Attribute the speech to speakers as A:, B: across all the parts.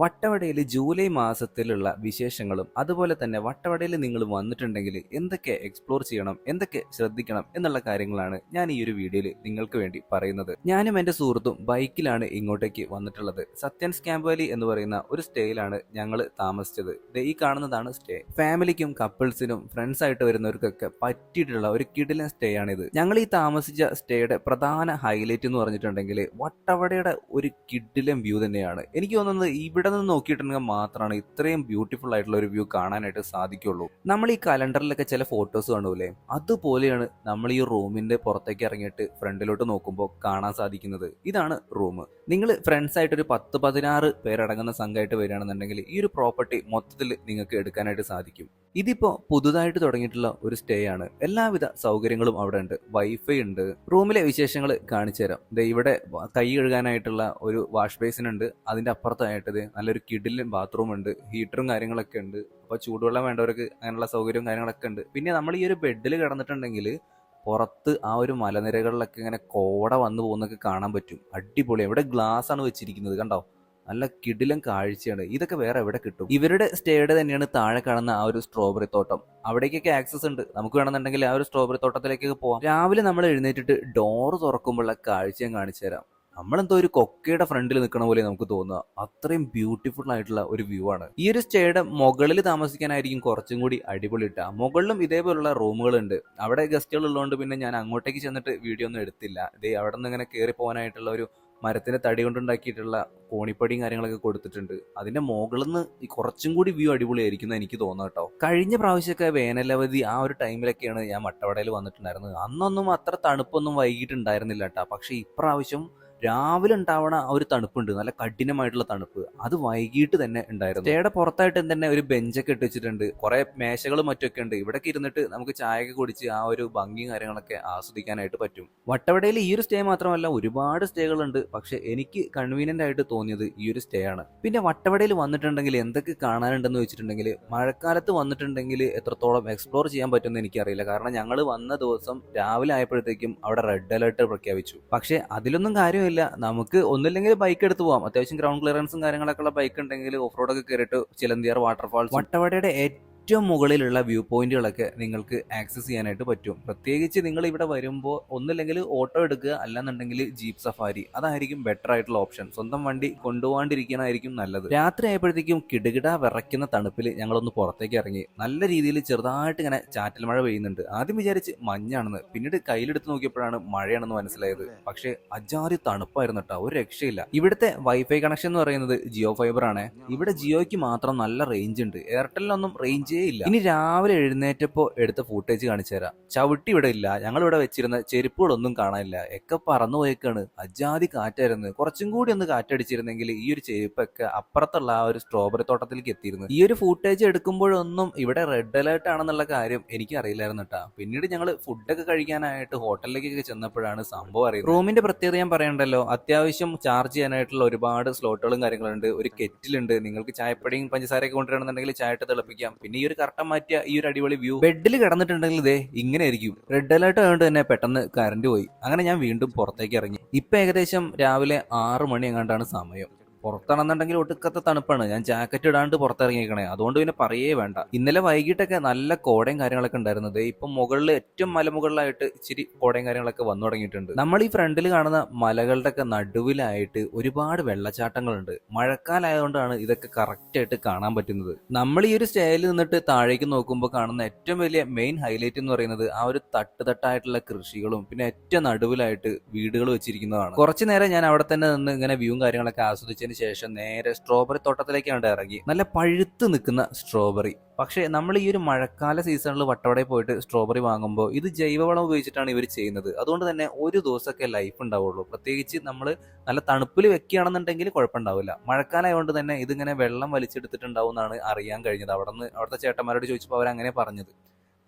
A: വട്ടവടയിൽ July മാസത്തിലുള്ള വിശേഷങ്ങളും അതുപോലെ തന്നെ വട്ടവടയിൽ നിങ്ങൾ വന്നിട്ടുണ്ടെങ്കിൽ എന്തൊക്കെ എക്സ്പ്ലോർ ചെയ്യണം, എന്തൊക്കെ ശ്രദ്ധിക്കണം എന്നുള്ള കാര്യങ്ങളാണ് ഞാൻ ഈ ഒരു വീഡിയോയിൽ നിങ്ങൾക്ക് വേണ്ടി പറയുന്നത്. ഞാനും എൻ്റെ സുഹൃത്തും ബൈക്കിലാണ് ഇങ്ങോട്ടേക്ക് വന്നിട്ടുള്ളത്. സത്യൻസ് ക്യാമ്പ് വാലി എന്ന് പറയുന്ന ഒരു സ്റ്റേയിലാണ് ഞങ്ങൾ താമസിച്ചത്. ഈ കാണുന്നതാണ് സ്റ്റേ. ഫാമിലിക്കും കപ്പിൾസിനും ഫ്രണ്ട്സ് ആയിട്ട് വരുന്നവർക്കൊക്കെ പറ്റിയിട്ടുള്ള ഒരു കിടിലൻ സ്റ്റേ ആണിത്. ഞങ്ങൾ ഈ താമസിച്ച സ്റ്റേയുടെ പ്രധാന ഹൈലൈറ്റ് എന്ന് പറഞ്ഞിട്ടുണ്ടെങ്കിൽ വട്ടവടയുടെ ഒരു കിടിലൻ വ്യൂ തന്നെയാണ്. എനിക്ക് തോന്നുന്നത് ഇവിടെ നിന്ന് നോക്കിയിട്ടുണ്ടെങ്കിൽ മാത്രമാണ് ഇത്രയും ബ്യൂട്ടിഫുൾ ആയിട്ടുള്ള ഒരു വ്യൂ കാണാനായിട്ട് സാധിക്കുള്ളൂ. നമ്മൾ ഈ കലണ്ടറിലൊക്കെ ചില ഫോട്ടോസ് കാണൂലേ, അതുപോലെയാണ് നമ്മൾ ഈ റൂമിന്റെ പുറത്തേക്ക് ഇറങ്ങിയിട്ട് ഫ്രണ്ടിലോട്ട് നോക്കുമ്പോൾ കാണാൻ സാധിക്കുന്നത്. ഇതാണ് റൂം. നിങ്ങൾ ഫ്രണ്ട്സ് ആയിട്ട് ഒരു 10-16 പേരടങ്ങുന്ന സംഘമായിട്ട് വരികയാണെന്നുണ്ടെങ്കിൽ ഈ ഒരു പ്രോപ്പർട്ടി മൊത്തത്തിൽ നിങ്ങൾക്ക് എടുക്കാനായിട്ട് സാധിക്കും. ഇതിപ്പോ പുതുതായിട്ട് തുടങ്ങിയിട്ടുള്ള ഒരു സ്റ്റേ ആണ്. എല്ലാവിധ സൗകര്യങ്ങളും അവിടെ ഉണ്ട്. വൈഫൈ ഉണ്ട്. റൂമിലെ വിശേഷങ്ങൾ കാണിച്ചു തരാം. ഇവിടെ കൈ കഴുകാനായിട്ടുള്ള ഒരു വാഷ് ബേസിൻ ഉണ്ട്. അതിന്റെ അപ്പുറത്തായിട്ട് നല്ലൊരു കിഡിലും ബാത്റൂം ഉണ്ട്. ഹീറ്ററും കാര്യങ്ങളൊക്കെ ഉണ്ട്. അപ്പൊ ചൂടുവെള്ളം വേണ്ടവർക്ക് അങ്ങനെയുള്ള സൗകര്യവും കാര്യങ്ങളൊക്കെ ഉണ്ട്. പിന്നെ നമ്മൾ ഈ ഒരു ബെഡിൽ കിടന്നിട്ടുണ്ടെങ്കിൽ പുറത്ത് ആ ഒരു മലനിരകളിലൊക്കെ ഇങ്ങനെ കോട വന്നു പോകുന്നൊക്കെ കാണാൻ പറ്റും. അടിപൊളി. ഇവിടെ ഗ്ലാസ് ആണ് വെച്ചിരിക്കുന്നത്, കണ്ടോ? നല്ല കിടിലൻ കാഴ്ചയാണ്. ഇതൊക്കെ വേറെ എവിടെ കിട്ടും? ഇവരുടെ സ്റ്റേയുടെ തന്നെയാണ് താഴെ കാണുന്ന ആ ഒരു സ്ട്രോബെറി തോട്ടം. അവിടേക്കൊക്കെ ആക്സസ് ഉണ്ട്. നമുക്ക് വേണമെന്നുണ്ടെങ്കിൽ ആ ഒരു സ്ട്രോബെറി തോട്ടത്തിലേക്കൊക്കെ പോവാം. രാവിലെ നമ്മൾ എഴുന്നേറ്റിട്ട് ഡോറ് തുറക്കുമ്പോഴുള്ള കാഴ്ച ഞാൻ കാണിച്ചു തരാം. നമ്മളെന്തോ ഒരു കൊക്കയുടെ ഫ്രണ്ടിൽ നിൽക്കണ പോലെ നമുക്ക് തോന്നുക. അത്രയും ബ്യൂട്ടിഫുൾ ആയിട്ടുള്ള ഒരു വ്യൂ ആണ്. ഈ ഒരു സ്റ്റേയുടെ മുകളിൽ താമസിക്കാനായിരിക്കും കുറച്ചും കൂടി അടിപൊളി ഇട്ടാ. മുകളിലും ഇതേപോലുള്ള റൂമുകളുണ്ട്. അവിടെ ഗസ്റ്റുകൾ ഉള്ളതുകൊണ്ട് പിന്നെ ഞാൻ അങ്ങോട്ടേക്ക് ചെന്നിട്ട് വീഡിയോ ഒന്നും എടുത്തില്ല. അവിടെ നിന്ന് ഇങ്ങനെ കയറി പോകാനായിട്ടുള്ള ഒരു മരത്തിന്റെ തടി കൊണ്ടുണ്ടാക്കിയിട്ടുള്ള കോണിപ്പടിയും കാര്യങ്ങളൊക്കെ കൊടുത്തിട്ടുണ്ട്. അതിന്റെ മുകളിൽ നിന്ന് കുറച്ചും കൂടി വ്യൂ അടിപൊളിയായിരിക്കും എന്ന് എനിക്ക് തോന്നുന്നു കേട്ടോ. കഴിഞ്ഞ പ്രാവശ്യമൊക്കെ വേനലവധി ആ ഒരു ടൈമിലൊക്കെയാണ് ഞാൻ വട്ടവടയിൽ വന്നിട്ടുണ്ടായിരുന്നത്. അന്നൊന്നും അത്ര തണുപ്പൊന്നും വൈകിട്ടുണ്ടായിരുന്നില്ല കേട്ടോ. പക്ഷെ ഇപ്രാവശ്യം രാവിലെ ഉണ്ടാവണ ആ ഒരു തണുപ്പുണ്ട്, നല്ല കഠിനമായിട്ടുള്ള തണുപ്പ്. അത് വൈകിട്ട് തന്നെ ഉണ്ടായിരുന്നു. സ്റ്റേയുടെ പുറത്തായിട്ട് തന്നെ ഒരു ബെഞ്ചൊക്കെ ഇട്ട് വെച്ചിട്ടുണ്ട്. കുറെ മേശകളും മറ്റൊക്കെ ഉണ്ട്. ഇവിടേക്ക് ഇരുന്നിട്ട് നമുക്ക് ചായയൊക്കെ കുടിച്ച് ആ ഒരു ഭംഗിയും കാര്യങ്ങളൊക്കെ ആസ്വദിക്കാനായിട്ട് പറ്റും. വട്ടവടയിൽ ഈ ഒരു സ്റ്റേ മാത്രമല്ല, ഒരുപാട് സ്റ്റേകളുണ്ട്. പക്ഷെ എനിക്ക് കൺവീനിയന്റ് ആയിട്ട് തോന്നിയത് ഈ ഒരു സ്റ്റേ ആണ്. പിന്നെ വട്ടവടയിൽ വന്നിട്ടുണ്ടെങ്കിൽ എന്തൊക്കെ കാണാനുണ്ടെന്ന് വെച്ചിട്ടുണ്ടെങ്കിൽ, മഴക്കാലത്ത് വന്നിട്ടുണ്ടെങ്കിൽ എത്രത്തോളം എക്സ്പ്ലോർ ചെയ്യാൻ പറ്റുമെന്ന് എനിക്കറിയില്ല. കാരണം ഞങ്ങൾ വന്ന ദിവസം രാവിലെ ആയപ്പോഴത്തേക്കും അവിടെ റെഡ് അലേർട്ട് പ്രഖ്യാപിച്ചു. പക്ഷെ അതിലൊന്നും കാര്യമില്ല. നമുക്ക് ഒന്നില്ലെങ്കിൽ ബൈക്ക് എടുത്ത് പോവാം. അത്യാവശ്യം ഗ്രൗണ്ട് ക്ലിയറൻസും കാര്യങ്ങളൊക്കെ ഉള്ള ബൈക്ക് ഉണ്ടെങ്കിൽ ഓഫ് റോഡൊക്കെ കയറിയിട്ട് ചിലന്തിയാർ വാട്ടർഫാൾസ്, വട്ടവടയുടെ ഏറ്റവും മുകളിലുള്ള വ്യൂ പോയിന്റുകളൊക്കെ നിങ്ങൾക്ക് ആക്സസ് ചെയ്യാനായിട്ട് പറ്റും. പ്രത്യേകിച്ച് നിങ്ങൾ ഇവിടെ വരുമ്പോൾ ഒന്നില്ലെങ്കിൽ ഓട്ടോ എടുക്കുക, അല്ലാന്നുണ്ടെങ്കിൽ ജീപ്പ് സഫാരി. അതായിരിക്കും ബെറ്റർ ആയിട്ടുള്ള ഓപ്ഷൻ. സ്വന്തം വണ്ടി കൊണ്ടുപോകാണ്ടിരിക്കണമായിരിക്കും നല്ലത്. രാത്രി ആയപ്പോഴത്തേക്കും കിടുകിട വിറയ്ക്കുന്ന തണുപ്പിൽ ഞങ്ങളൊന്ന് പുറത്തേക്ക് ഇറങ്ങി. നല്ല രീതിയിൽ ചെറുതായിട്ട് ഇങ്ങനെ ചാറ്റൽ മഴ പെയ്യുന്നുണ്ട്. ആദ്യം വിചാരിച്ച് മഞ്ഞാണെന്ന്, പിന്നീട് കയ്യിലെടുത്ത് നോക്കിയപ്പോഴാണ് മഴയാണെന്ന് മനസ്സിലായത്. പക്ഷേ അജാതി തണുപ്പായിരുന്നു കേട്ടോ, ഒരു രക്ഷയില്ല. ഇവിടുത്തെ വൈഫൈ കണക്ഷൻ എന്ന് പറയുന്നത് ജിയോ ഫൈബർ ആണ്. ഇവിടെ ജിയോയ്ക്ക് മാത്രം നല്ല റേഞ്ച് ഉണ്ട്. എയർടെലിനൊന്നും റേഞ്ച് ഇല്ല. ഇനി രാവിലെ എഴുന്നേറ്റപ്പോ എടുത്ത ഫൂട്ടേജ് കാണിച്ചു തരാം. ചവിട്ടി ഇവിടെ ഇല്ല. ഞങ്ങൾ ഇവിടെ വെച്ചിരുന്ന ചെരുപ്പുകളൊന്നും കാണാനില്ല. ഒക്കെ പറന്നു പോയേക്കാണ്. അജാതി കാറ്റായിരുന്നു. കുറച്ചും കൂടി ഒന്ന് കാറ്റടിച്ചിരുന്നെങ്കിൽ ഈ ഒരു ചെരുപ്പൊക്കെ അപ്പുറത്തുള്ള ആ ഒരു സ്ട്രോബെറി തോട്ടത്തിലേക്ക് എത്തിയിരുന്നു. ഈ ഒരു ഫൂട്ടേജ് എടുക്കുമ്പോഴൊന്നും ഇവിടെ റെഡ് അലേർട്ട് ആണെന്നുള്ള കാര്യം എനിക്ക് അറിയില്ലായിരുന്നു കേട്ടാ. പിന്നീട് ഞങ്ങൾ ഫുഡൊക്കെ കഴിക്കാനായിട്ട് ഹോട്ടലിലേക്കൊക്കെ ചെന്നപ്പോഴാണ് സംഭവം അറിയുന്നത്. റൂമിന്റെ പ്രത്യേകത ഞാൻ പറയണ്ടല്ലോ. അത്യാവശ്യം ചാർജ് ചെയ്യാനായിട്ടുള്ള ഒരുപാട് സ്ലോട്ടുകളും കാര്യങ്ങളുണ്ട്. ഒരു കെറ്റിലുണ്ട്. നിങ്ങൾക്ക് ചായപ്പൊടിയും പഞ്ചസാരയൊക്കെ കൊണ്ടുവരണമെന്നുണ്ടെങ്കിൽ ചായ ഇട്ട് തിളപ്പിക്കാം. പിന്നെ ഈ ഒരു കർട്ടൻ മാറ്റിയ ഈ ഒരു അടിപൊളി വ്യൂ. ബെഡിൽ കിടന്നിട്ടുണ്ടെങ്കിൽ ഇതേ ഇങ്ങനെ ആയിരിക്കും. റെഡ് അലേർട്ട് ആയതുകൊണ്ട് തന്നെ പെട്ടെന്ന് കറണ്ട് പോയി. അങ്ങനെ ഞാൻ വീണ്ടും പുറത്തേക്ക് ഇറങ്ങി. ഇപ്പൊ ഏകദേശം രാവിലെ 6 മണി എങ്ങാണ്ടാണ് സമയം. പുറത്താണെന്നുണ്ടെങ്കിൽ ഒടുക്കത്തെ തണുപ്പാണ്. ഞാൻ ജാക്കറ്റ് ഇടാണ്ട് പുറത്തിറങ്ങിയേക്കണേ. അതുകൊണ്ട് പിന്നെ പറയേ വേണ്ട. ഇന്നലെ വൈകിട്ടൊക്കെ നല്ല കോടയും കാര്യങ്ങളൊക്കെ ഉണ്ടായിരുന്നത്. ഇപ്പൊ മുകളിൽ ഏറ്റവും മലമുകളിലായിട്ട് ഇച്ചിരി കോടയും കാര്യങ്ങളൊക്കെ വന്നു തുടങ്ങിയിട്ടുണ്ട്. നമ്മൾ ഈ ഫ്രണ്ടിൽ കാണുന്ന മലകളുടെ ഒക്കെ നടുവിലായിട്ട് ഒരുപാട് വെള്ളച്ചാട്ടങ്ങളുണ്ട്. മഴക്കാലമായതുകൊണ്ടാണ് ഇതൊക്കെ കറക്റ്റ് ആയിട്ട് കാണാൻ പറ്റുന്നത്. നമ്മൾ ഈ ഒരു സ്റ്റേയിൽ നിന്നിട്ട് താഴേക്ക് നോക്കുമ്പോൾ കാണുന്ന ഏറ്റവും വലിയ മെയിൻ ഹൈലൈറ്റ് എന്ന് പറയുന്നത് ആ ഒരു തട്ടായിട്ടുള്ള കൃഷികളും പിന്നെ ഏറ്റവും നടുവിലായിട്ട് വീടുകൾ വെച്ചിരിക്കുന്നതാണ്. കുറച്ചു നേരം ഞാൻ അവിടെ തന്നെ നിന്ന് ഇങ്ങനെ വ്യൂവും കാര്യങ്ങളൊക്കെ ആസ്വദിച്ചതിന് ശേഷം നേരെ സ്ട്രോബെറി തോട്ടത്തിലേക്കാണ് ഇറങ്ങി. നല്ല പഴുത്ത് നിൽക്കുന്ന സ്ട്രോബെറി. പക്ഷേ നമ്മൾ ഈ ഒരു മഴക്കാല സീസണിൽ വട്ടവടയിൽ പോയിട്ട് സ്ട്രോബെറി വാങ്ങുമ്പോൾ ഇത് ജൈവവളം ഉപയോഗിച്ചിട്ടാണ് ഇവർ ചെയ്യുന്നത്. അതുകൊണ്ട് തന്നെ ഒരു ദിവസമൊക്കെ ലൈഫ് ഉണ്ടാവുള്ളൂ. പ്രത്യേകിച്ച് നമ്മൾ നല്ല തണുപ്പിൽ വെക്കുകയാണെന്നുണ്ടെങ്കിൽ കുഴപ്പമുണ്ടാവില്ല. മഴക്കാലമായതുകൊണ്ട് തന്നെ ഇതിങ്ങനെ വെള്ളം വലിച്ചെടുത്തിട്ടുണ്ടാവും എന്നാണ് അറിയാൻ കഴിഞ്ഞത്. അവിടുത്തെ ചേട്ടന്മാരോട് ചോദിച്ചപ്പോൾ അവരങ്ങനെ പറഞ്ഞത്.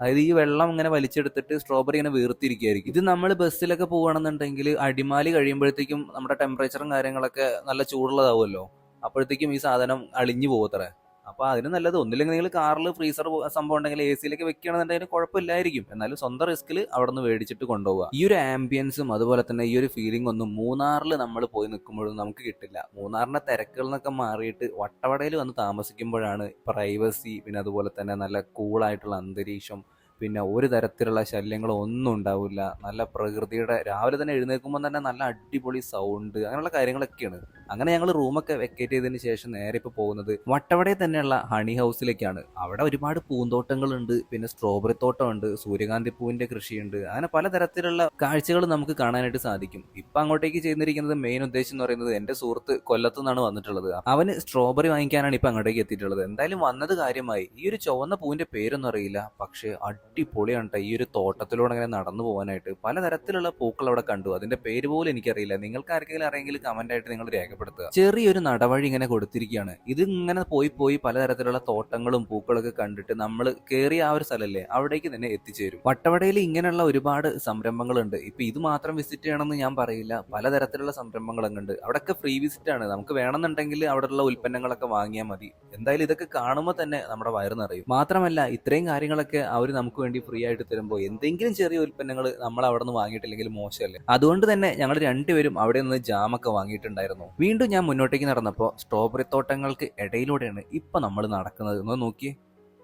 A: അതായത് ഈ വെള്ളം ഇങ്ങനെ വലിച്ചെടുത്തിട്ട് സ്ട്രോബെറി ഇങ്ങനെ വീർത്തിരിക്കുകയായിരിക്കും. ഇത് നമ്മൾ ബസ്സിലൊക്കെ പോകുകയാണെന്നുണ്ടെങ്കിൽ അടിമാലി കഴിയുമ്പോഴത്തേക്കും നമ്മുടെ ടെമ്പറേച്ചറും കാര്യങ്ങളൊക്കെ നല്ല ചൂടുള്ളതാവുമല്ലോ. അപ്പോഴത്തേക്കും ഈ സാധനം അളിഞ്ഞു പോകത്രേ. അപ്പൊ അതിന് നല്ലത് ഒന്നില്ലെങ്കിൽ നിങ്ങൾ കാറിൽ ഫ്രീസർ സംഭവം ഉണ്ടെങ്കിൽ എ സിയിലേക്ക് വെക്കുകയാണെന്നുണ്ടെങ്കിൽ കുഴപ്പമില്ലായിരിക്കും. എന്നാലും സ്വന്തം റിസ്കിൽ അവിടെ നിന്ന് മേടിച്ചിട്ട് കൊണ്ടുപോവുക. ഈ ഒരു ആംബിയൻസും അതുപോലെ തന്നെ ഈ ഒരു ഫീലിംഗ് ഒന്നും മൂന്നാറിൽ നമ്മൾ പോയി നിൽക്കുമ്പോഴും നമുക്ക് കിട്ടില്ല. മൂന്നാറിന്റെ തിരക്കുകൾ നിന്നൊക്കെ മാറിയിട്ട് വട്ടവടയിൽ വന്ന് താമസിക്കുമ്പോഴാണ് പ്രൈവസി, പിന്നെ അതുപോലെ തന്നെ നല്ല കൂളായിട്ടുള്ള അന്തരീക്ഷം, പിന്നെ ഒരു തരത്തിലുള്ള ശല്യങ്ങളോ ഒന്നും ഉണ്ടാവില്ല. നല്ല പ്രകൃതിയുടെ രാവിലെ തന്നെ എഴുന്നേൽക്കുമ്പോൾ തന്നെ നല്ല അടിപൊളി സൗണ്ട്, അങ്ങനെയുള്ള കാര്യങ്ങളൊക്കെയാണ്. അങ്ങനെ ഞങ്ങൾ റൂമൊക്കെ വെക്കേറ്റ് ചെയ്തതിന് ശേഷം നേരെ ഇപ്പോൾ പോകുന്നത് വട്ടവടയിൽ തന്നെയുള്ള ഹണി ഹൗസിലേക്കാണ്. അവിടെ ഒരുപാട് പൂന്തോട്ടങ്ങളുണ്ട്, പിന്നെ സ്ട്രോബെറി തോട്ടമുണ്ട്, സൂര്യകാന്തി പൂവിന്റെ കൃഷിയുണ്ട്, അങ്ങനെ പലതരത്തിലുള്ള കാഴ്ചകൾ നമുക്ക് കാണാനായിട്ട് സാധിക്കും. ഇപ്പം അങ്ങോട്ടേക്ക് ചെയ്തിരിക്കുന്നത് മെയിൻ ഉദ്ദേശം എന്ന് പറയുന്നത് എൻ്റെ സുഹൃത്ത് കൊല്ലത്തു നിന്നാണ് വന്നിട്ടുള്ളത്. അവന് സ്ട്രോബെറി വാങ്ങിക്കാനാണ് ഇപ്പം അങ്ങോട്ടേക്ക് എത്തിയിട്ടുള്ളത്. എന്തായാലും വന്നത് കാര്യമായി. ഈ ഒരു ചുവന്ന പൂവിന്റെ പേരൊന്നും അറിയില്ല, പക്ഷേ അടിപൊളിയാണ് കേട്ടോ. ഈ ഒരു തോട്ടത്തിലൂടെ അങ്ങനെ നടന്നു പോകാനായിട്ട് പലതരത്തിലുള്ള പൂക്കൾ അവിടെ കണ്ടു. അതിന്റെ പേര് പോലും എനിക്കറിയില്ല. നിങ്ങൾക്ക് ആർക്കെങ്കിലും അറിയെങ്കിലും കമന്റ് ആയിട്ട് നിങ്ങൾ രേഖപ്പെടുത്തുക. ചെറിയൊരു നടവഴി ഇങ്ങനെ കൊടുത്തിരിക്കുകയാണ്. ഇത് ഇങ്ങനെ പോയി പോയി പലതരത്തിലുള്ള തോട്ടങ്ങളും പൂക്കളൊക്കെ കണ്ടിട്ട് നമ്മൾ കയറിയ ആ ഒരു സ്ഥലമല്ലേ, അവിടേക്ക് തന്നെ എത്തിച്ചേരും. വട്ടവടയിൽ ഇങ്ങനെയുള്ള ഒരുപാട് സംരംഭങ്ങളുണ്ട്. ഇപ്പൊ ഇത് മാത്രം വിസിറ്റ് ചെയ്യണമെന്ന് ഞാൻ പറയില്ല, പലതരത്തിലുള്ള സംരംഭങ്ങളൊക്കെ ഉണ്ട്. അവിടെയൊക്കെ ഫ്രീ വിസിറ്റ് ആണ്. നമുക്ക് വേണമെന്നുണ്ടെങ്കിൽ അവിടെയുള്ള ഉൽപ്പന്നങ്ങളൊക്കെ വാങ്ങിയാൽ മതി. എന്തായാലും ഇതൊക്കെ കാണുമ്പോൾ തന്നെ നമ്മുടെ വയറ് നിറയും. മാത്രമല്ല ഇത്രയും കാര്യങ്ങളൊക്കെ അവർ നമുക്ക് വേണ്ടി ഫ്രീ ആയിട്ട് തരുമ്പോൾ എന്തെങ്കിലും ചെറിയ ഉൽപ്പന്നങ്ങൾ നമ്മൾ അവിടെ നിന്ന് വാങ്ങിയിട്ടില്ലെങ്കിൽ മോശമല്ലേ. അതുകൊണ്ട് തന്നെ ഞങ്ങൾ രണ്ടുപേരും അവിടെ നിന്ന് ജാമൊക്കെ വാങ്ങിയിട്ടുണ്ടായിരുന്നു. വീണ്ടും ഞാൻ മുന്നോട്ടേക്ക് നടന്നപ്പോൾ സ്ട്രോബെറി തോട്ടങ്ങൾക്ക് ഇടയിലൂടെയാണ് ഇപ്പൊ നമ്മൾ നടക്കുന്നത്. ഒന്ന് നോക്കിയേ,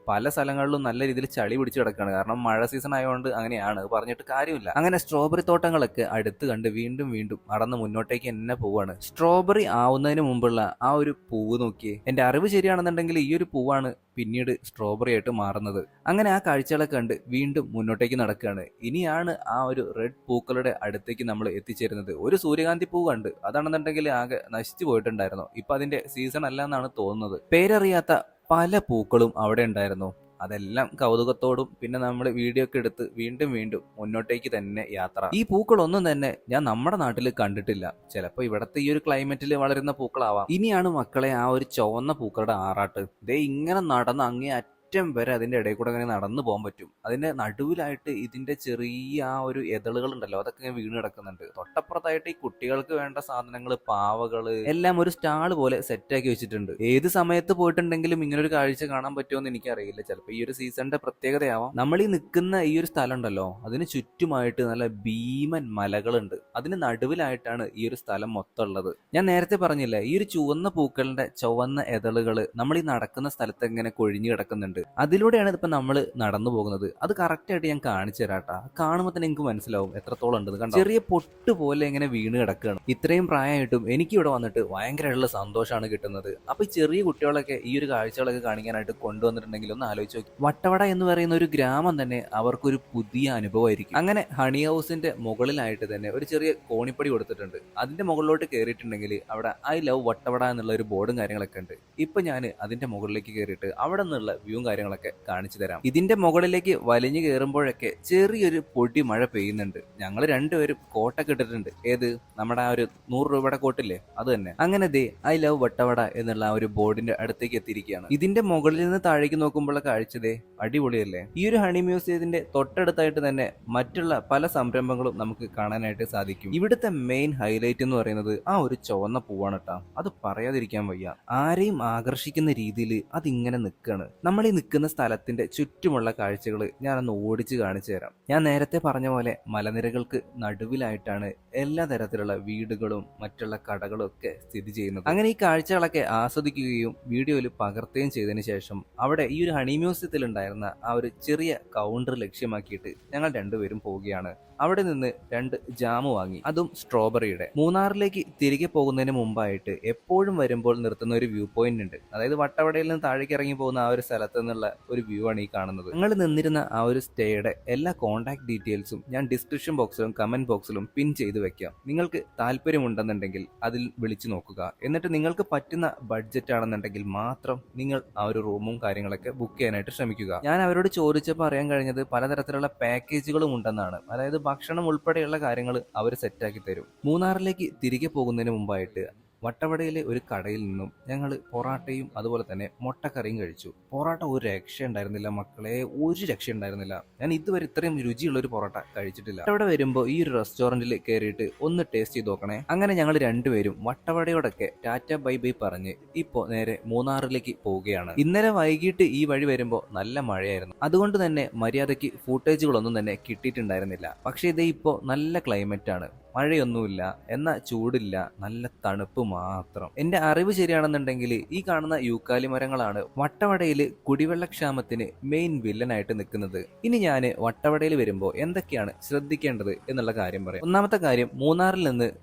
A: പല സ്ഥലങ്ങളിലും നല്ല രീതിയിൽ ചളി പിടിച്ച് കിടക്കുകയാണ്. കാരണം മഴ സീസൺ ആയതുകൊണ്ട് അങ്ങനെയാണ്, പറഞ്ഞിട്ട് കാര്യമില്ല. അങ്ങനെ സ്ട്രോബെറി തോട്ടങ്ങളൊക്കെ അടുത്ത് കണ്ട് വീണ്ടും വീണ്ടും നടന്ന് മുന്നോട്ടേക്ക് തന്നെ പോവാണ്. സ്ട്രോബെറി ആവുന്നതിന് മുമ്പുള്ള ആ ഒരു പൂവ് നോക്കിയേ. എന്റെ അറിവ് ശരിയാണെന്നുണ്ടെങ്കിൽ ഈ ഒരു പൂവാണ് പിന്നീട് സ്ട്രോബെറി ആയിട്ട് മാറുന്നത്. അങ്ങനെ ആ കാഴ്ചകളൊക്കെ കണ്ട് വീണ്ടും മുന്നോട്ടേക്ക് നടക്കുകയാണ്. ഇനിയാണ് ആ ഒരു റെഡ് പൂക്കളുടെ അടുത്തേക്ക് നമ്മൾ എത്തിച്ചേരുന്നത്. ഒരു സൂര്യകാന്തി പൂ കണ്ട്, അതാണെന്നുണ്ടെങ്കിൽ ആകെ നശിച്ചു പോയിട്ടുണ്ടായിരുന്നു. ഇപ്പൊ അതിന്റെ സീസൺ അല്ല എന്നാണ് തോന്നുന്നത്. പേരറിയാത്ത പല പൂക്കളും അവിടെ ഉണ്ടായിരുന്നു. അതെല്ലാം കൗതുകത്തോടും പിന്നെ നമ്മൾ വീഡിയോ ഒക്കെ എടുത്ത് വീണ്ടും വീണ്ടും മുന്നോട്ടേക്ക് തന്നെ യാത്ര. ഈ പൂക്കളൊന്നും തന്നെ ഞാൻ നമ്മുടെ നാട്ടിൽ കണ്ടിട്ടില്ല. ചിലപ്പോൾ ഇവിടത്തെ ഈ ഒരു ക്ലൈമറ്റിൽ വളരുന്ന പൂക്കളാവാം. ഇനിയാണ് മക്കളെ ആ ഒരു ചുവന്ന പൂക്കളുടെ ആറാട്ട്. ദേ ഇങ്ങനെ നടന്ന് അങ്ങേ അറ്റം വരെ അതിന്റെ ഇടയിൽ കൂടെ അങ്ങനെ നടന്നു പോകാൻ പറ്റും. അതിന്റെ നടുവിലായിട്ട് ഇതിന്റെ ചെറിയ ആ ഒരു എതളുകൾ ഉണ്ടല്ലോ, അതൊക്കെ വീണ് കിടക്കുന്നുണ്ട്. തൊട്ടപ്പുറത്തായിട്ട് ഈ കുട്ടികൾക്ക് വേണ്ട സാധനങ്ങൾ, പാവകള് എല്ലാം ഒരു സ്റ്റാള് പോലെ സെറ്റാക്കി വെച്ചിട്ടുണ്ട്. ഏത് സമയത്ത് പോയിട്ടുണ്ടെങ്കിലും ഇങ്ങനെ ഒരു കാഴ്ച കാണാൻ പറ്റുമെന്ന് എനിക്കറിയില്ല. ചിലപ്പോൾ ഈ ഒരു സീസണിന്റെ പ്രത്യേകതയാവാം. നമ്മൾ ഈ നിൽക്കുന്ന ഈ ഒരു സ്ഥലം ഉണ്ടല്ലോ, അതിന് ചുറ്റുമായിട്ട് നല്ല ഭീമൻ മലകളുണ്ട്. അതിന് നടുവിലായിട്ടാണ് ഈ ഒരു സ്ഥലം മൊത്തം ഉള്ളത്. ഞാൻ നേരത്തെ പറഞ്ഞില്ല, ഈ ഒരു ചുവന്ന പൂക്കളുടെ ചുവന്ന എതളുകൾ നമ്മൾ ഈ നടക്കുന്ന സ്ഥലത്ത് ഇങ്ങനെ കൊഴിഞ്ഞു കിടക്കുന്നുണ്ട്. അതിലൂടെയാണ് ഇപ്പൊ നമ്മൾ നടന്നു പോകുന്നത്. അത് കറക്റ്റ് ആയിട്ട് ഞാൻ കാണിച്ചു തരാട്ടാ. കാണുമ്പോൾ തന്നെ എനിക്ക് മനസ്സിലാവും എത്രത്തോളം ഉണ്ട്. കണ്ടോ, ചെറിയ പൊട്ട് പോലെ ഇങ്ങനെ വീണ് കിടക്കുകയാണ്. ഇത്രയും പ്രായമായിട്ടും എനിക്ക് ഇവിടെ വന്നിട്ട് ഭയങ്കരമുള്ള സന്തോഷമാണ് കിട്ടുന്നത്. അപ്പൊ ഈ ചെറിയ കുട്ടികളൊക്കെ ഈ ഒരു കാഴ്ചകളൊക്കെ കാണിക്കാനായിട്ട് കൊണ്ടുവന്നിട്ടുണ്ടെങ്കിൽ ഒന്ന് ആലോചിച്ച് നോക്കി. വട്ടവട എന്ന് പറയുന്ന ഒരു ഗ്രാമം തന്നെ അവർക്കൊരു പുതിയ അനുഭവമായിരിക്കും. അങ്ങനെ ഹണി ഹൗസിന്റെ മുകളിലായിട്ട് തന്നെ ഒരു ചെറിയ കോണിപ്പടി കൊടുത്തിട്ടുണ്ട്. അതിന്റെ മുകളിലോട്ട് കയറിയിട്ടുണ്ടെങ്കിൽ അവിടെ ഐ ലവ് വട്ടവട എന്നുള്ള ഒരു ബോർഡും കാര്യങ്ങളൊക്കെ ഉണ്ട്. ഇപ്പൊ ഞാൻ അതിന്റെ മുകളിലേക്ക് കയറിയിട്ട് അവിടെ നിന്നുള്ള വ്യൂ കാര്യങ്ങളൊക്കെ കാണിച്ചു തരാം. ഇതിന്റെ മുകളിലേക്ക് വലിഞ്ഞു കയറുമ്പോഴൊക്കെ ചെറിയൊരു പൊടി മഴ പെയ്യുന്നുണ്ട്. ഞങ്ങൾ രണ്ടുപേരും കോട്ടൊക്കെ ഇട്ടിട്ടുണ്ട്. ഏത് നമ്മുടെ ആ ഒരു 100 രൂപയുടെ കോട്ടില്ലേ, അത് തന്നെ. അങ്ങനെ ദേ ഐ ലവ് വട്ടവട എന്നുള്ള ആ ഒരു ബോർഡിന്റെ അടുത്തേക്ക് എത്തിയിരിക്കുകയാണ്. ഇതിന്റെ മുകളിൽ നിന്ന് താഴേക്ക് നോക്കുമ്പോഴുള്ള കാഴ്ചതേ അടിപൊളിയല്ലേ. ഈ ഒരു ഹണി മ്യൂസിയത്തിന്റെ തൊട്ടടുത്തായിട്ട് തന്നെ മറ്റുള്ള പല സംരംഭങ്ങളും നമുക്ക് കാണാനായിട്ട് സാധിക്കും. ഇവിടുത്തെ മെയിൻ ഹൈലൈറ്റ് എന്ന് പറയുന്നത് ആ ഒരു ചുവന്ന പൂവാണ് കേട്ടോ. അത് പറയാതിരിക്കാൻ വയ്യ. ആരെയും ആകർഷിക്കുന്ന രീതിയിൽ അതിങ്ങനെ നിൽക്കുകയാണ്. നമ്മൾ ഈ നിൽക്കുന്ന സ്ഥലത്തിന്റെ ചുറ്റുമുള്ള കാഴ്ചകൾ ഞാനൊന്ന് ഓടിച്ച് കാണിച്ചു തരാം. ഞാൻ നേരത്തെ പറഞ്ഞ പോലെ മലനിരകൾക്ക് നടുവിലായിട്ടാണ് എല്ലാ തരത്തിലുള്ള വീടുകളും മറ്റുള്ള കടകളും ഒക്കെ സ്ഥിതി ചെയ്യുന്നത്. അങ്ങനെ ഈ കാഴ്ചകളൊക്കെ ആസ്വദിക്കുകയും വീഡിയോയിൽ പകർത്തുകയും ചെയ്തതിനു ശേഷം അവിടെ ഈ ഒരു ഹണി മ്യൂസിയത്തിൽ ഉണ്ടായിരുന്ന ആ ഒരു ചെറിയ കൗണ്ടർ ലക്ഷ്യമാക്കിയിട്ട് ഞങ്ങൾ രണ്ടുപേരും പോവുകയാണ്. അവിടെ നിന്ന് 2 ജാമ് വാങ്ങി, അതും സ്ട്രോബെറിയുടെ. മൂന്നാറിലേക്ക് തിരികെ പോകുന്നതിന് മുമ്പായിട്ട് എപ്പോഴും വരുമ്പോൾ നിർത്തുന്ന ഒരു വ്യൂ പോയിന്റ് ഉണ്ട്. അതായത് വട്ടവടയിൽ നിന്ന് താഴേക്ക് ഇറങ്ങി പോകുന്ന ആ ഒരു സ്ഥലത്ത് നിന്നുള്ള ഒരു വ്യൂ ആണ് ഈ കാണുന്നത്. ഞങ്ങൾ നിന്നിരുന്ന ആ ഒരു സ്റ്റേയുടെ എല്ലാ കോൺടാക്ട് ഡീറ്റെയിൽസും ഞാൻ ഡിസ്ക്രിപ്ഷൻ ബോക്സിലും കമന്റ് ബോക്സിലും പിൻ ചെയ്ത് വെക്കാം. നിങ്ങൾക്ക് താല്പര്യമുണ്ടെന്നുണ്ടെങ്കിൽ അതിൽ വിളിച്ചു നോക്കുക. എന്നിട്ട് നിങ്ങൾക്ക് പറ്റുന്ന ബഡ്ജറ്റ് ആണെന്നുണ്ടെങ്കിൽ മാത്രം നിങ്ങൾ ആ ഒരു റൂമും കാര്യങ്ങളൊക്കെ ബുക്ക് ചെയ്യാനായിട്ട് ശ്രമിക്കുക. ഞാൻ അവരോട് ചോദിച്ചപ്പോൾ അറിയാൻ കഴിഞ്ഞത് പലതരത്തിലുള്ള പാക്കേജുകളും ഉണ്ടെന്നാണ്. അതായത് ഭക്ഷണം ഉൾപ്പെടെയുള്ള കാര്യങ്ങൾ അവർ സെറ്റാക്കി തരും. മൂന്നാറിലേക്ക് തിരികെ പോകുന്നതിന് മുമ്പായിട്ട് വട്ടവടയിലെ ഒരു കടയിൽ നിന്നും ഞങ്ങൾ പൊറാട്ടയും അതുപോലെ തന്നെ മുട്ടക്കറിയും കഴിച്ചു. പൊറാട്ട ഒരു രക്ഷ ഉണ്ടായിരുന്നില്ല മക്കളെ, ഒരു രക്ഷ ഉണ്ടായിരുന്നില്ല. ഞാൻ ഇതുവരെ ഇത്രയും രുചിയുള്ള ഒരു പൊറോട്ട കഴിച്ചിട്ടില്ല. അവിടെ വരുമ്പോൾ ഈ ഒരു റെസ്റ്റോറന്റിൽ കയറിയിട്ട് ഒന്ന് ടേസ്റ്റ് ചെയ്ത് നോക്കണേ. അങ്ങനെ ഞങ്ങൾ രണ്ടുപേരും വട്ടവടയോടൊക്കെ ടാറ്റ ബൈ ബൈ പറഞ്ഞ് ഇപ്പോ നേരെ മൂന്നാറിലേക്ക് പോവുകയാണ്. ഇന്നലെ വൈകിട്ട് ഈ വഴി വരുമ്പോൾ നല്ല മഴയായിരുന്നു. അതുകൊണ്ട് തന്നെ മര്യാദയ്ക്ക് ഫൂട്ടേജുകളൊന്നും തന്നെ കിട്ടിയിട്ടുണ്ടായിരുന്നില്ല. പക്ഷേ ഇത് ഇപ്പോൾ നല്ല ക്ലൈമറ്റ് ആണ്, മഴയൊന്നുമില്ല, എന്നാൽ ചൂടില്ല, നല്ല തണുപ്പ് മാത്രം. എന്റെ അറിവ് ശരിയാണെന്നുണ്ടെങ്കിൽ ഈ കാണുന്ന യൂക്കാലി മരങ്ങളാണ് വട്ടവടയിൽ കുടിവെള്ളക്ഷാമത്തിന് മെയിൻ വില്ലനായിട്ട് നിൽക്കുന്നത്. ഇനി ഞാൻ വട്ടവടയിൽ വരുമ്പോൾ എന്തൊക്കെയാണ് ശ്രദ്ധിക്കേണ്ടത് എന്നുള്ള കാര്യം പറയാം. ഒന്നാമത്തെ കാര്യം, മൂന്നാറിൽ നിന്ന്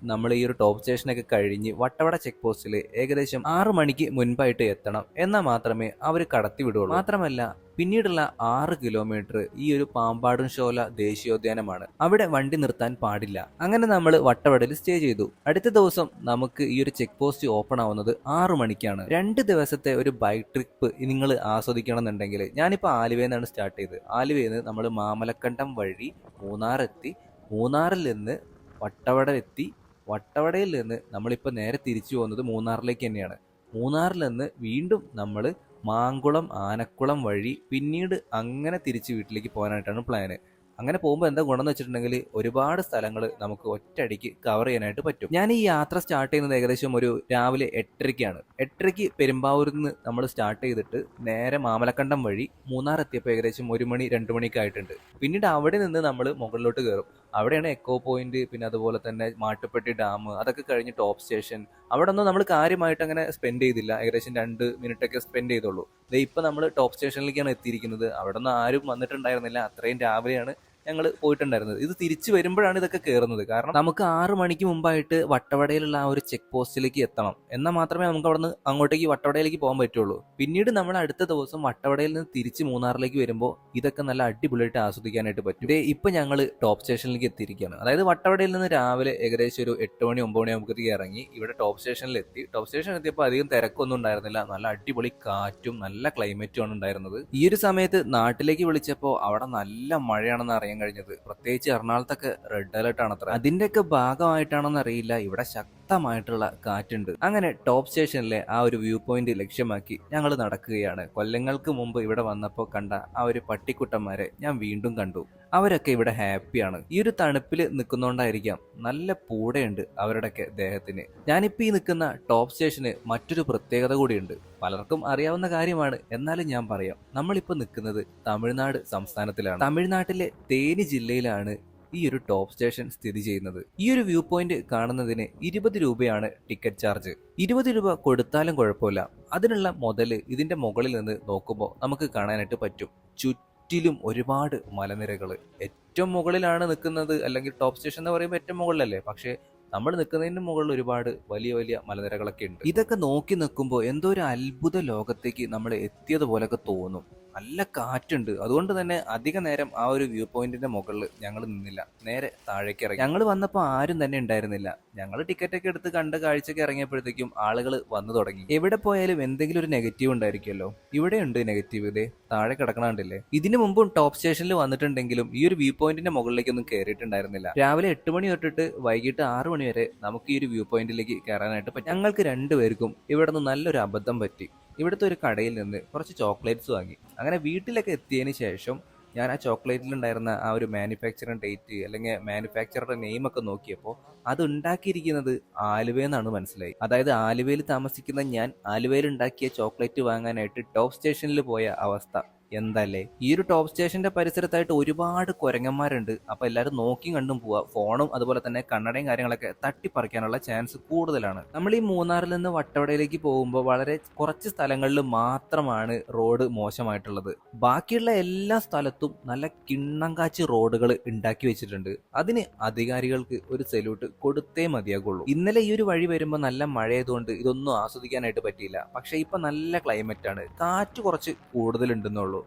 A: നമ്മൾ ഈ ഒരു ടോപ്പ് സ്റ്റേഷനൊക്കെ കഴിഞ്ഞ് വട്ടവട ചെക്ക് പോസ്റ്റിൽ ഏകദേശം 6 മണിക്ക് മുൻപായിട്ട് എത്തണം, എന്നാൽ മാത്രമേ അവർ കടത്തി വിടുള്ളൂ. മാത്രമല്ല പിന്നീടുള്ള 6 കിലോമീറ്റർ ഈ ഒരു പാമ്പാടും ഷോല ദേശീയോദ്യാനമാണ്, അവിടെ വണ്ടി നിർത്താൻ പാടില്ല. അങ്ങനെ നമ്മൾ വട്ടവടയിൽ സ്റ്റേ ചെയ്തു. അടുത്ത ദിവസം നമുക്ക് ഈ ഒരു ചെക്ക് പോസ്റ്റ് ഓപ്പൺ ആവുന്നത് 6 മണിക്കാണ്. 2 ദിവസത്തെ ഒരു ബൈക്ക് ട്രിപ്പ് നിങ്ങൾ ആസ്വദിക്കണം എന്നുണ്ടെങ്കിൽ ഞാനിപ്പോൾ ആലുവയിൽ നിന്നാണ് സ്റ്റാർട്ട് ചെയ്തത്. ആലുവയിൽ നിന്ന് നമ്മൾ മാമലക്കണ്ടം വഴി മൂന്നാറെത്തി, മൂന്നാറിൽ നിന്ന് വട്ടവട എത്തി, വട്ടവടയിൽ നിന്ന് നമ്മളിപ്പോൾ നേരെ തിരിച്ചു പോകുന്നത് മൂന്നാറിലേക്ക് തന്നെയാണ്. മൂന്നാറിൽ നിന്ന് വീണ്ടും നമ്മൾ മാങ്കുളം ആനക്കുളം വഴി പിന്നീട് അങ്ങനെ തിരിച്ച് വീട്ടിലേക്ക് പോകാനായിട്ടാണ് പ്ലാന്. അങ്ങനെ പോകുമ്പോൾ എന്താ ഗുണം എന്ന് വെച്ചിട്ടുണ്ടെങ്കിൽ ഒരുപാട് സ്ഥലങ്ങൾ നമുക്ക് ഒറ്റയടിക്ക് കവർ ചെയ്യാനായിട്ട് പറ്റും. ഞാൻ ഈ യാത്ര സ്റ്റാർട്ട് ചെയ്യുന്നത് ഏകദേശം ഒരു രാവിലെ 8:30-ക്കാണ്. 8:30-ക്ക് പെരുമ്പാവൂരിൽ നിന്ന് നമ്മൾ സ്റ്റാർട്ട് ചെയ്തിട്ട് നേരെ മാമലക്കണ്ടം വഴി മൂന്നാർ എത്തിയപ്പോൾ ഏകദേശം 1 മണി 2 മണിക്ക് ആയിട്ടുണ്ട്. പിന്നീട് അവിടെ നിന്ന് നമ്മൾ മുകളിലോട്ട് കയറും. അവിടെയാണ് എക്കോ പോയിന്റ്, പിന്നെ അതുപോലെ തന്നെ മാട്ടുപ്പെട്ടി ഡാം, അതൊക്കെ കഴിഞ്ഞ് ടോപ്പ് സ്റ്റേഷൻ. അവിടെ ഒന്നും നമ്മൾ കാര്യമായിട്ട് അങ്ങനെ സ്പെൻഡ് ചെയ്തില്ല, ഏകദേശം 2 മിനിറ്റൊക്കെ സ്പെൻഡ് ചെയ്തുള്ളൂ. ഇപ്പം നമ്മൾ ടോപ്പ് സ്റ്റേഷനിലേക്കാണ് എത്തിയിരിക്കുന്നത്. അവിടെ നിന്ന് ആരും വന്നിട്ടുണ്ടായിരുന്നില്ല, അത്രയും രാവിലെയാണ് ഞങ്ങൾ പോയിട്ടുണ്ടായിരുന്നത്. ഇത് തിരിച്ചു വരുമ്പോഴാണ് ഇതൊക്കെ കയറുന്നത്. കാരണം നമുക്ക് 6 മണിക്ക് മുമ്പായിട്ട് വട്ടവടയിലുള്ള ആ ഒരു ചെക്ക് പോസ്റ്റിലേക്ക് എത്തണം, എന്നാൽ മാത്രമേ നമുക്ക് അവിടെ നിന്ന് അങ്ങോട്ടേക്ക് വട്ടവടയിലേക്ക് പോകാൻ പറ്റുള്ളൂ. പിന്നീട് നമ്മൾ അടുത്ത ദിവസം വട്ടവടയിൽ നിന്ന് തിരിച്ച് മൂന്നാറിലേക്ക് വരുമ്പോൾ ഇതൊക്കെ നല്ല അടിപൊളിയായിട്ട് ആസ്വദിക്കാനായിട്ട് പറ്റും. ഇപ്പൊ ഞങ്ങൾ ടോപ്പ് സ്റ്റേഷനിലേക്ക് എത്തിയിരിക്കുകയാണ്. അതായത് വട്ടവടയിൽ നിന്ന് രാവിലെ ഏകദേശം ഒരു 8 മണി 9 മണി നമുക്ക് ഇറങ്ങി ഇവിടെ ടോപ്പ് സ്റ്റേഷനിൽ എത്തി. ടോപ്പ് സ്റ്റേഷൻ എത്തിയപ്പോൾ അധികം തിരക്കൊന്നും ഉണ്ടായിരുന്നില്ല, നല്ല അടിപൊളി കാറ്റും നല്ല ക്ലൈമറ്റും ആണ് ഉണ്ടായിരുന്നത്. ഈ ഒരു സമയത്ത് നാട്ടിലേക്ക് വിളിച്ചപ്പോൾ അവിടെ നല്ല മഴയാണെന്ന് അറിയാൻ കഴിഞ്ഞത്. പ്രത്യേകിച്ച് എറണാകുളത്തൊക്കെ റെഡ് അലർട്ട് ആണ് അത്ര. അതിന്റെയൊക്കെ ഭാഗമായിട്ടാണെന്ന് അറിയില്ല, ഇവിടെ ശക്തമായിട്ടുള്ള കാറ്റുണ്ട്. അങ്ങനെ ടോപ്പ് സ്റ്റേഷനിലെ ആ ഒരു വ്യൂ പോയിന്റ് ലക്ഷ്യമാക്കി ഞങ്ങൾ നടക്കുകയാണ്. കൊല്ലങ്ങൾക്ക് മുമ്പ് ഇവിടെ വന്നപ്പോൾ കണ്ട ആ ഒരു പട്ടിക്കുട്ടന്മാരെ ഞാൻ വീണ്ടും കണ്ടു. അവരൊക്കെ ഇവിടെ ഹാപ്പിയാണ്. ഈ ഒരു തണുപ്പിൽ നിൽക്കുന്നോണ്ടായിരിക്കാം നല്ല പൂടയുണ്ട് അവരുടെയൊക്കെ ദേഹത്തിന്. ഞാനിപ്പോൾ ഈ നിൽക്കുന്ന ടോപ്പ് സ്റ്റേഷന് മറ്റൊരു പ്രത്യേകത കൂടിയുണ്ട്. പലർക്കും അറിയാവുന്ന കാര്യമാണ്, എന്നാലും ഞാൻ പറയാം. നമ്മളിപ്പോൾ നിൽക്കുന്നത് തമിഴ്നാട് സംസ്ഥാനത്തിലാണ്. തമിഴ്നാട്ടിലെ തേനി ജില്ലയിലാണ് ഈ ഒരു ടോപ്പ് സ്റ്റേഷൻ സ്ഥിതി ചെയ്യുന്നത്. ഈ ഒരു വ്യൂ പോയിന്റ് കാണുന്നതിന് 20 രൂപയാണ് ടിക്കറ്റ് ചാർജ്. 20 രൂപ കൊടുത്താലും കുഴപ്പമില്ല. അതിനുള്ള മുതല് ഇതിന്റെ മുകളിൽ നിന്ന് നോക്കുമ്പോൾ നമുക്ക് കാണാനായിട്ട് പറ്റും. ചുറ്റിലും ഒരുപാട് മലനിരകൾ. ഏറ്റവും മുകളിലാണ് നിൽക്കുന്നത്, അല്ലെങ്കിൽ ടോപ്പ് സ്റ്റേഷൻ എന്ന് പറയുമ്പോൾ ഏറ്റവും മുകളിലല്ലേ, പക്ഷേ നമ്മൾ നിൽക്കുന്നതിന് മുകളിൽ ഒരുപാട് വലിയ വലിയ മലനിരകളൊക്കെ ഉണ്ട്. ഇതൊക്കെ നോക്കി നിൽക്കുമ്പോൾ എന്തോ ഒരു അത്ഭുത ലോകത്തേക്ക് നമ്മൾ എത്തിയതുപോലൊക്കെ തോന്നും. നല്ല കാറ്റുണ്ട്. അതുകൊണ്ട് തന്നെ അധിക നേരം ആ ഒരു വ്യൂ പോയിന്റിന്റെ മുകളിൽ ഞങ്ങൾ നിന്നില്ല, നേരെ താഴേക്ക് ഇറങ്ങി. ഞങ്ങൾ വന്നപ്പോൾ ആരും തന്നെ ഉണ്ടായിരുന്നില്ല. ഞങ്ങൾ ടിക്കറ്റൊക്കെ എടുത്ത് കണ്ട കാഴ്ചയൊക്കെ ഇറങ്ങിയപ്പോഴത്തേക്കും ആളുകൾ വന്നു തുടങ്ങി. എവിടെ പോയാലും എന്തെങ്കിലും ഒരു നെഗറ്റീവ് ഉണ്ടായിരിക്കുമല്ലോ. ഇവിടെ ഉണ്ട് നെഗറ്റീവ്. ഇതേ താഴെ കിടക്കണണ്ടില്ലേ. ഇതിനു മുമ്പും ടോപ്പ് സ്റ്റേഷനിൽ വന്നിട്ടുണ്ടെങ്കിലും ഈ ഒരു വ്യൂ പോയിന്റിന്റെ മുകളിലേക്കൊന്നും കയറിയിട്ടുണ്ടായിരുന്നില്ല. രാവിലെ 8 മണി തൊട്ടിട്ട് വൈകിട്ട് 6 മണി വരെ നമുക്ക് ഈ ഒരു വ്യൂ പോയിന്റിലേക്ക് കയറാനായിട്ട് പറ്റും. ഞങ്ങൾക്ക് രണ്ടുപേർക്കും ഇവിടെ നിന്ന് നല്ലൊരു അബദ്ധം പറ്റി. ഇവിടുത്തെ ഒരു കടയിൽ നിന്ന് കുറച്ച് ചോക്ലേറ്റ്സ് വാങ്ങി. അങ്ങനെ വീട്ടിലൊക്കെ എത്തിയതിന് ശേഷം ഞാൻ ആ ചോക്ലേറ്റിലുണ്ടായിരുന്ന ആ ഒരു മാനുഫാക്ചറിങ് ഡേറ്റ് അല്ലെങ്കിൽ മാനുഫാക്ചറുടെ നെയിമൊക്കെ നോക്കിയപ്പോൾ അത് ഉണ്ടാക്കിയിരിക്കുന്നത് ആലുവയെന്നാണ് മനസ്സിലായി. അതായത് ആലുവയിൽ താമസിക്കുന്ന ഞാൻ ആലുവയിൽ ഉണ്ടാക്കിയ ചോക്ലേറ്റ് വാങ്ങാനായിട്ട് ടോപ്പ് സ്റ്റേഷനിൽ പോയ അവസ്ഥ എന്തല്ലേ. ഈ ഒരു ടോപ്പ് സ്റ്റേഷന്റെ പരിസരത്തായിട്ട് ഒരുപാട് കുരങ്ങന്മാരുണ്ട്. അപ്പൊ എല്ലാവരും നോക്കി കണ്ടും പോവാ. ഫോണും അതുപോലെ തന്നെ കണ്ണടയും കാര്യങ്ങളൊക്കെ തട്ടിപ്പറിക്കാനുള്ള ചാൻസ് കൂടുതലാണ്. നമ്മൾ ഈ മൂന്നാറിൽ നിന്ന് വട്ടവടയിലേക്ക് പോകുമ്പോൾ വളരെ കുറച്ച് സ്ഥലങ്ങളിൽ മാത്രമാണ് റോഡ് മോശമായിട്ടുള്ളത്. ബാക്കിയുള്ള എല്ലാ സ്ഥലത്തും നല്ല കിണ്ണം കാച്ചി റോഡുകൾ ഉണ്ടാക്കി വെച്ചിട്ടുണ്ട്. അതിന് അധികാരികൾക്ക് ഒരു സല്യൂട്ട് കൊടുത്തേ മതിയാകുള്ളൂ. ഇന്നലെ ഈ ഒരു വഴി വരുമ്പോൾ നല്ല മഴയായതുകൊണ്ട് ഇതൊന്നും ആസ്വദിക്കാനായിട്ട് പറ്റിയില്ല. പക്ഷെ ഇപ്പൊ നല്ല ക്ലൈമറ്റ് ആണ്, കാറ്റ് കുറച്ച് കൂടുതലുണ്ടെന്നുള്ളൂ,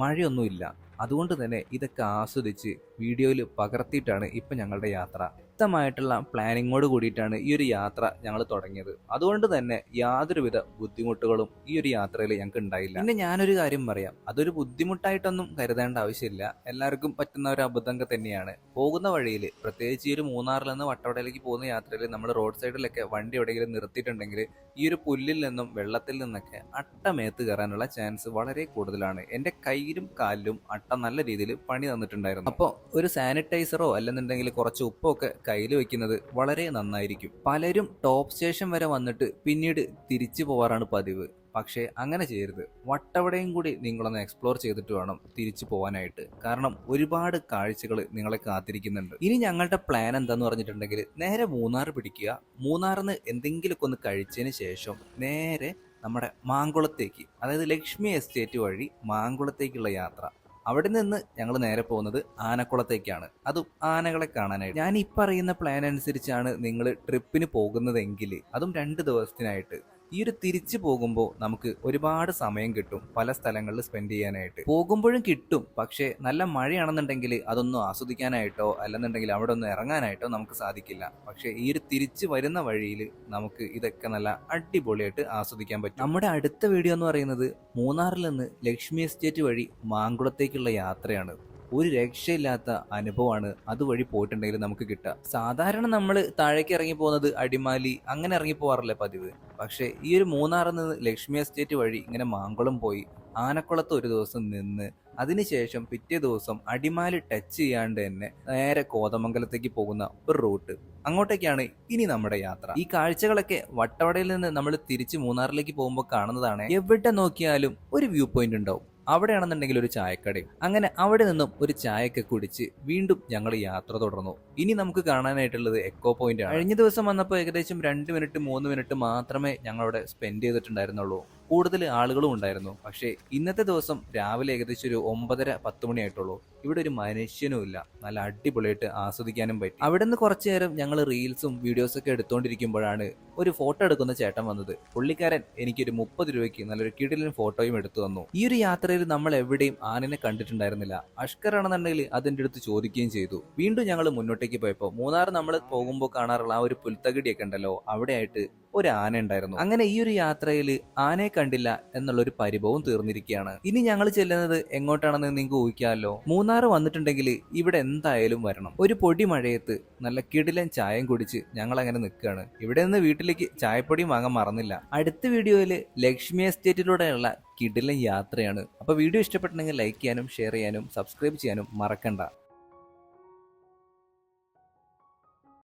A: മഴയൊന്നുമില്ല. അതുകൊണ്ട് തന്നെ ഇതൊക്കെ ആസ്വദിച്ച് വീഡിയോയിൽ പകർത്തിയിട്ടാണ് ഇപ്പം ഞങ്ങളുടെ യാത്ര. വ്യക്തമായിട്ടുള്ള പ്ലാനിങ്ങോട് കൂടിയിട്ടാണ് ഈ ഒരു യാത്ര ഞങ്ങൾ തുടങ്ങിയത്. അതുകൊണ്ട് തന്നെ യാതൊരുവിധ ബുദ്ധിമുട്ടുകളും ഈ ഒരു യാത്രയിൽ ഞങ്ങൾക്ക് ഉണ്ടായില്ല. പിന്നെ ഞാനൊരു കാര്യം പറയാം, അതൊരു ബുദ്ധിമുട്ടായിട്ടൊന്നും കരുതേണ്ട ആവശ്യമില്ല. എല്ലാവർക്കും പറ്റുന്ന ഒരു അബദ്ധം തന്നെയാണ്. പോകുന്ന വഴിയിൽ, പ്രത്യേകിച്ച് ഈ ഒരു മൂന്നാറിൽ നിന്ന് വട്ടവടയിലേക്ക് പോകുന്ന യാത്രയിൽ നമ്മൾ റോഡ് സൈഡിലൊക്കെ വണ്ടി എവിടെയെങ്കിലും നിർത്തിയിട്ടുണ്ടെങ്കിൽ ഈ ഒരു പുല്ലിൽ നിന്നും വെള്ളത്തിൽ നിന്നൊക്കെ അട്ടമേത്ത് കയറാനുള്ള ചാൻസ് വളരെ കൂടുതലാണ്. എൻ്റെ കയ്യിലും കാലിലും അട്ട നല്ല രീതിയിൽ പണി തന്നിട്ടുണ്ടായിരുന്നു. അപ്പോൾ ഒരു സാനിറ്റൈസറോ അല്ലെന്നുണ്ടെങ്കിൽ കുറച്ച് ഉപ്പോ ഒക്കെ കയ്യിൽ വെക്കുന്നത് വളരെ നന്നായിരിക്കും. പലരും ടോപ്പ് സ്റ്റേഷൻ വരെ വന്നിട്ട് പിന്നീട് തിരിച്ചു പോവാറാണ് പതിവ്. പക്ഷേ അങ്ങനെ ചെയ്യരുത്. വട്ടവടയും കൂടി നിങ്ങളൊന്ന് എക്സ്പ്ലോർ ചെയ്തിട്ട് വേണം തിരിച്ചു പോകാനായിട്ട്. കാരണം ഒരുപാട് കാഴ്ചകൾ നിങ്ങളെ കാത്തിരിക്കുന്നുണ്ട്. ഇനി ഞങ്ങളുടെ പ്ലാൻ എന്താന്ന് പറഞ്ഞിട്ടുണ്ടെങ്കിൽ നേരെ മൂന്നാർ പിടിക്കുക. മൂന്നാറിന്ന് എന്തെങ്കിലുമൊക്കെ ഒന്ന് കഴിച്ചതിന് ശേഷം നേരെ നമ്മുടെ മാങ്കുളത്തേക്ക്, അതായത് ലക്ഷ്മി എസ്റ്റേറ്റ് വഴി മാങ്കുളത്തേക്കുള്ള യാത്ര. അവിടെ നിന്ന് ഞങ്ങൾ നേരെ പോകുന്നത് ആനക്കുളത്തേക്കാണ്, അതും ആനകളെ കാണാനായിട്ട്. ഞാൻ ഈ പറയുന്ന പ്ലാൻ അനുസരിച്ചാണ് നിങ്ങൾ ട്രിപ്പിന് പോകുന്നതെങ്കിൽ, അതും 2 ദിവസത്തിനായിട്ട്, ഈ ഒരു തിരിച്ചു പോകുമ്പോൾ നമുക്ക് ഒരുപാട് സമയം കിട്ടും പല സ്ഥലങ്ങളിൽ സ്പെൻഡ് ചെയ്യാനായിട്ട്. പോകുമ്പോഴും കിട്ടും, പക്ഷേ നല്ല മഴയാണെന്നുണ്ടെങ്കിൽ അതൊന്നും ആസ്വദിക്കാനായിട്ടോ അല്ലെന്നുണ്ടെങ്കിൽ അവിടെ ഒന്ന് ഇറങ്ങാനായിട്ടോ നമുക്ക് സാധിക്കില്ല. പക്ഷേ ഈ ഒരു തിരിച്ചു വരുന്ന വഴിയിൽ നമുക്ക് ഇതൊക്കെ നല്ല അടിപൊളിയായിട്ട് ആസ്വദിക്കാൻ പറ്റും. നമ്മുടെ അടുത്ത വീഡിയോ എന്ന് പറയുന്നത് മൂന്നാറിൽ നിന്ന് ലക്ഷ്മി എസ്റ്റേറ്റ് വഴി മാങ്കുളത്തേക്കുള്ള യാത്രയാണ്. ഒരു രക്ഷയില്ലാത്ത അനുഭവമാണ് അതുവഴി പോയിട്ടുണ്ടെങ്കിൽ നമുക്ക് കിട്ടുക. സാധാരണ നമ്മൾ താഴേക്ക് ഇറങ്ങി പോകുന്നത് അടിമാലി അങ്ങനെ ഇറങ്ങി പോകാറില്ലേ പതിവ്. പക്ഷേ ഈ ഒരു മൂന്നാറിൽ നിന്ന് ലക്ഷ്മി എസ്റ്റേറ്റ് വഴി ഇങ്ങനെ മാങ്കുളം പോയി ആനക്കുളത്ത് ഒരു ദിവസം നിന്ന് അതിനുശേഷം പിറ്റേ ദിവസം അടിമാലി ടച്ച് ചെയ്യാണ്ട് തന്നെ നേരെ കോതമംഗലത്തേക്ക് പോകുന്ന ഒരു റൂട്ട്, അങ്ങോട്ടേക്കാണ് ഇനി നമ്മുടെ യാത്ര. ഈ കാഴ്ചകളൊക്കെ വട്ടവടയിൽ നിന്ന് നമ്മൾ തിരിച്ച് മൂന്നാറിലേക്ക് പോകുമ്പോൾ കാണുന്നതാണ്. എവിടെ നോക്കിയാലും ഒരു വ്യൂ പോയിന്റ് ഉണ്ടാവും. അവിടെയാണെന്നുണ്ടെങ്കിൽ ഒരു ചായക്കടയും. അങ്ങനെ അവിടെ നിന്നും ഒരു ചായയൊക്കെ കുടിച്ച് വീണ്ടും ഞങ്ങൾ യാത്ര തുടർന്നു. ഇനി നമുക്ക് കാണാനായിട്ടുള്ളത് എക്കോ പോയിന്റ് ആണ്. കഴിഞ്ഞ ദിവസം വന്നപ്പോൾ ഏകദേശം 2 മിനിറ്റ് 3 മിനിറ്റ് മാത്രമേ ഞങ്ങളവിടെ സ്പെൻഡ് ചെയ്തിട്ടുണ്ടായിരുന്നുള്ളൂ. കൂടുതൽ ആളുകളും ഉണ്ടായിരുന്നു. പക്ഷേ ഇന്നത്തെ ദിവസം രാവിലെ ഏകദേശം ഒരു 9:30-10 മണിയായിട്ടുള്ളൂ. ഇവിടെ ഒരു മനുഷ്യനും ഇല്ല. നല്ല അടിപൊളിയായിട്ട് ആസ്വദിക്കാനും പറ്റി. അവിടെ നിന്ന് കുറച്ചു നേരം ഞങ്ങൾ റീൽസും വീഡിയോസൊക്കെ എടുത്തുകൊണ്ടിരിക്കുമ്പോഴാണ് ഒരു ഫോട്ടോ എടുക്കുന്ന ചേട്ടൻ വന്നത്. പുള്ളിക്കാരൻ എനിക്കൊരു 30 രൂപയ്ക്ക് നല്ലൊരു കിടിലൻ ഫോട്ടോയും എടുത്തു തന്നു. ഈ ഒരു യാത്രയിൽ നമ്മൾ എവിടെയും ആനനെ കണ്ടിട്ടുണ്ടായിരുന്നില്ല. അഷ്കർ ആണെന്നുണ്ടെങ്കിൽ അതിൻ്റെ അടുത്ത് ചോദിക്കുകയും ചെയ്തു. വീണ്ടും ഞങ്ങൾ മുന്നോട്ടേക്ക് പോയപ്പോൾ മൂന്നാർ നമ്മൾ പോകുമ്പോൾ കാണാറുള്ള ആ ഒരു പുൽത്തകിടിയൊക്കെ ഉണ്ടല്ലോ, അവിടെയായിട്ട് ഒരു ആന ഉണ്ടായിരുന്നു. അങ്ങനെ ഈ ഒരു യാത്രയിൽ ആനയെ കണ്ടില്ല എന്നുള്ളൊരു പരിഭവം തീർന്നിരിക്കുകയാണ്. ഇനി ഞങ്ങൾ ചെല്ലുന്നത് എങ്ങോട്ടാണെന്ന് നിങ്ങൾക്ക് ഊഹിക്കാമല്ലോ. മൂന്നാർ വന്നിട്ടുണ്ടെങ്കിൽ ഇവിടെ എന്തായാലും വരണം. ഒരു പൊടി മഴയത്ത് നല്ല കിടിലൻ ചായയും കുടിച്ച് ഞങ്ങൾ അങ്ങനെ നിൽക്കുകയാണ്. ഇവിടെ നിന്ന് വീട്ടിലേക്ക് ചായപ്പൊടിയും വാങ്ങാൻ മറന്നില്ല. അടുത്ത വീഡിയോയിൽ ലക്ഷ്മി എസ്റ്റേറ്റിലൂടെയുള്ള കിടിലൻ യാത്രയാണ്. അപ്പോൾ വീഡിയോ ഇഷ്ടപ്പെട്ടിട്ടുണ്ടെങ്കിൽ ലൈക്ക് ചെയ്യാനും ഷെയർ ചെയ്യാനും സബ്സ്ക്രൈബ് ചെയ്യാനും മറക്കണ്ട.